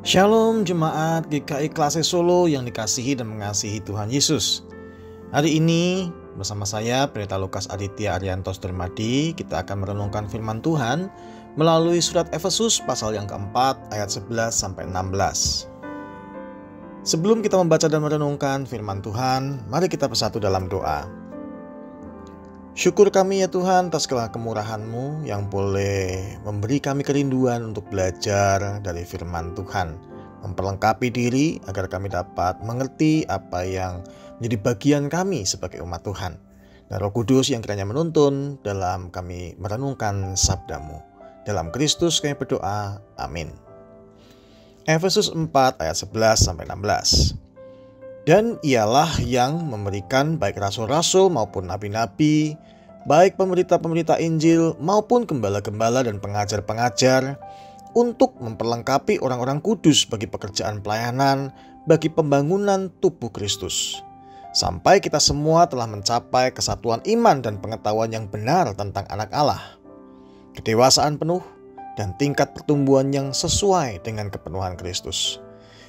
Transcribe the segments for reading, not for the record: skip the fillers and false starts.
Shalom jemaat GKI Klase Solo yang dikasihi dan mengasihi Tuhan Yesus. Hari ini bersama saya Pendeta Lukas Aditya Ariantos Dermadi, kita akan merenungkan firman Tuhan melalui surat Efesus pasal yang keempat ayat 11-16. Sebelum kita membaca dan merenungkan firman Tuhan, mari kita bersatu dalam doa. Syukur kami ya Tuhan atas segala kemurahan-Mu yang boleh memberi kami kerinduan untuk belajar dari firman Tuhan, memperlengkapi diri agar kami dapat mengerti apa yang menjadi bagian kami sebagai umat Tuhan. Dan Roh Kudus yang kiranya menuntun dalam kami merenungkan sabda-Mu. Dalam Kristus kami berdoa, amin. Efesus 4 ayat 11-16. Dan ialah yang memberikan baik rasul-rasul maupun nabi-nabi, baik pemberita-pemberita Injil maupun gembala-gembala dan pengajar-pengajar, untuk memperlengkapi orang-orang kudus bagi pekerjaan pelayanan, bagi pembangunan tubuh Kristus. Sampai kita semua telah mencapai kesatuan iman dan pengetahuan yang benar tentang anak Allah, kedewasaan penuh dan tingkat pertumbuhan yang sesuai dengan kepenuhan Kristus.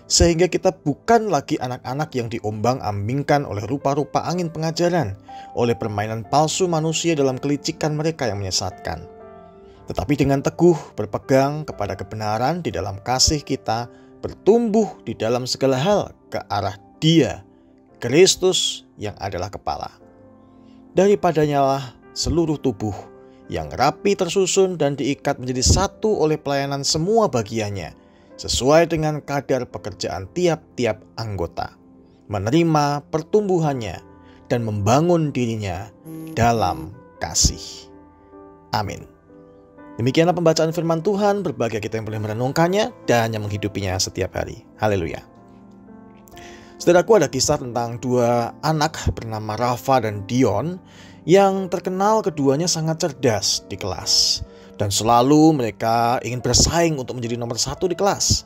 Sehingga kita bukan lagi anak-anak yang diombang-ambingkan oleh rupa-rupa angin pengajaran, oleh permainan palsu manusia dalam kelicikan mereka yang menyesatkan. Tetapi dengan teguh berpegang kepada kebenaran di dalam kasih kita, bertumbuh di dalam segala hal ke arah Dia, Kristus yang adalah kepala. Daripadanya lah seluruh tubuh yang rapi tersusun dan diikat menjadi satu oleh pelayanan semua bagiannya, sesuai dengan kadar pekerjaan tiap-tiap anggota, menerima pertumbuhannya dan membangun dirinya dalam kasih. Amin. Demikianlah pembacaan firman Tuhan, berbahagia kita yang boleh merenungkannya dan yang menghidupinya setiap hari. Haleluya. Saudaraku, ada kisah tentang dua anak bernama Rafa dan Dion yang terkenal keduanya sangat cerdas di kelas. Dan selalu mereka ingin bersaing untuk menjadi nomor satu di kelas.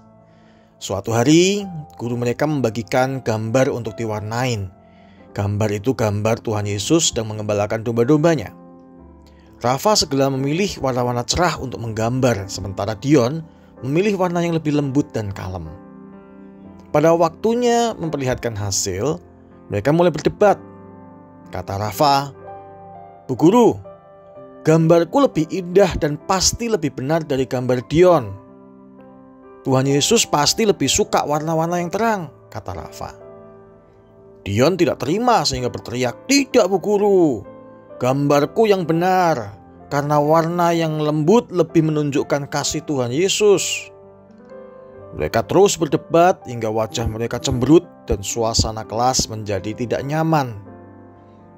Suatu hari, guru mereka membagikan gambar untuk diwarnain. Gambar itu gambar Tuhan Yesus sedang mengembalakan domba-dombanya. Rafa segera memilih warna-warna cerah untuk menggambar, sementara Dion memilih warna yang lebih lembut dan kalem. Pada waktunya memperlihatkan hasil, mereka mulai berdebat. Kata Rafa, "Bu Guru, gambarku lebih indah dan pasti lebih benar dari gambar Dion. Tuhan Yesus pasti lebih suka warna-warna yang terang," kata Rafa. Dion tidak terima sehingga berteriak, "Tidak Bu Guru, gambarku yang benar, karena warna yang lembut lebih menunjukkan kasih Tuhan Yesus." Mereka terus berdebat hingga wajah mereka cemberut dan suasana kelas menjadi tidak nyaman.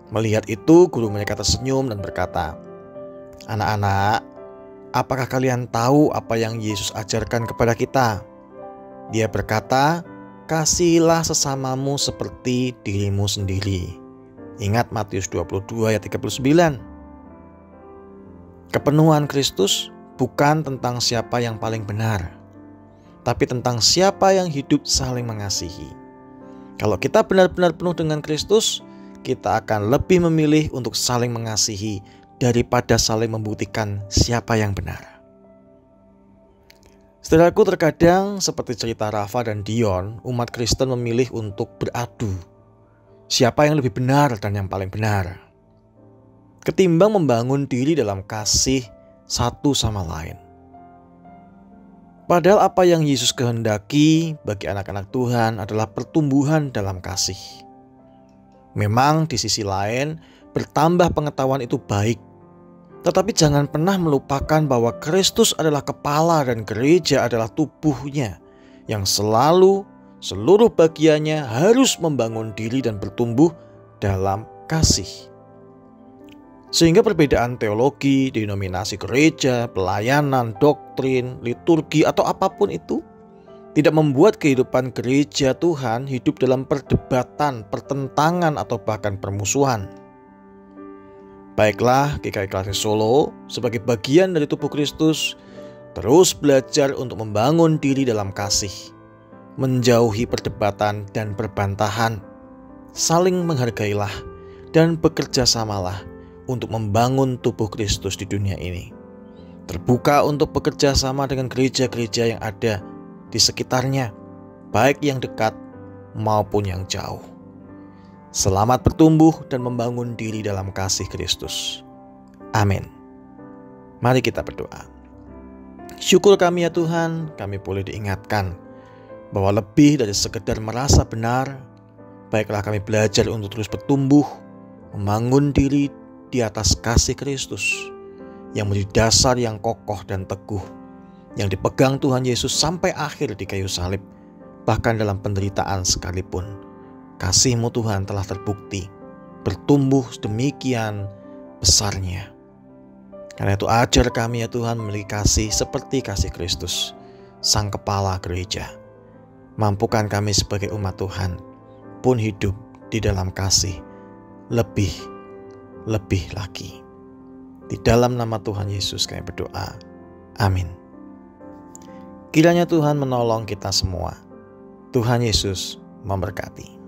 Melihat itu, guru mereka tersenyum dan berkata, "Anak-anak, apakah kalian tahu apa yang Yesus ajarkan kepada kita? Dia berkata, kasihilah sesamamu seperti dirimu sendiri." Ingat Matius 22 ayat 39. Kepenuhan Kristus bukan tentang siapa yang paling benar, tapi tentang siapa yang hidup saling mengasihi. Kalau kita benar-benar penuh dengan Kristus, kita akan lebih memilih untuk saling mengasihi daripada saling membuktikan siapa yang benar. Saudaraku, terkadang seperti cerita Rafa dan Dion, umat Kristen memilih untuk beradu siapa yang lebih benar dan yang paling benar, ketimbang membangun diri dalam kasih satu sama lain. Padahal apa yang Yesus kehendaki bagi anak-anak Tuhan adalah pertumbuhan dalam kasih. Memang di sisi lain, bertambah pengetahuan itu baik. Tetapi jangan pernah melupakan bahwa Kristus adalah kepala dan gereja adalah tubuhnya, yang selalu seluruh bagiannya harus membangun diri dan bertumbuh dalam kasih. Sehingga perbedaan teologi, denominasi gereja, pelayanan, doktrin, liturgi, atau apapun itu tidak membuat kehidupan gereja Tuhan hidup dalam perdebatan, pertentangan, atau bahkan permusuhan. Baiklah, GKI Klase Solo sebagai bagian dari tubuh Kristus terus belajar untuk membangun diri dalam kasih, menjauhi perdebatan dan perbantahan, saling menghargailah dan bekerja samalah untuk membangun tubuh Kristus di dunia ini. Terbuka untuk bekerja sama dengan gereja-gereja yang ada di sekitarnya, baik yang dekat maupun yang jauh. Selamat bertumbuh dan membangun diri dalam kasih Kristus. Amin. Mari kita berdoa. Syukur kami ya Tuhan, kami boleh diingatkan bahwa lebih dari sekedar merasa benar, baiklah kami belajar untuk terus bertumbuh, membangun diri di atas kasih Kristus yang menjadi dasar yang kokoh dan teguh, yang dipegang Tuhan Yesus sampai akhir di kayu salib, bahkan dalam penderitaan sekalipun. Kasih-Mu Tuhan telah terbukti, bertumbuh demikian besarnya. Karena itu ajar kami ya Tuhan memiliki kasih seperti kasih Kristus, Sang Kepala Gereja. Mampukan kami sebagai umat Tuhan pun hidup di dalam kasih lebih lagi. Di dalam nama Tuhan Yesus kami berdoa. Amin. Kiranya Tuhan menolong kita semua. Tuhan Yesus memberkati.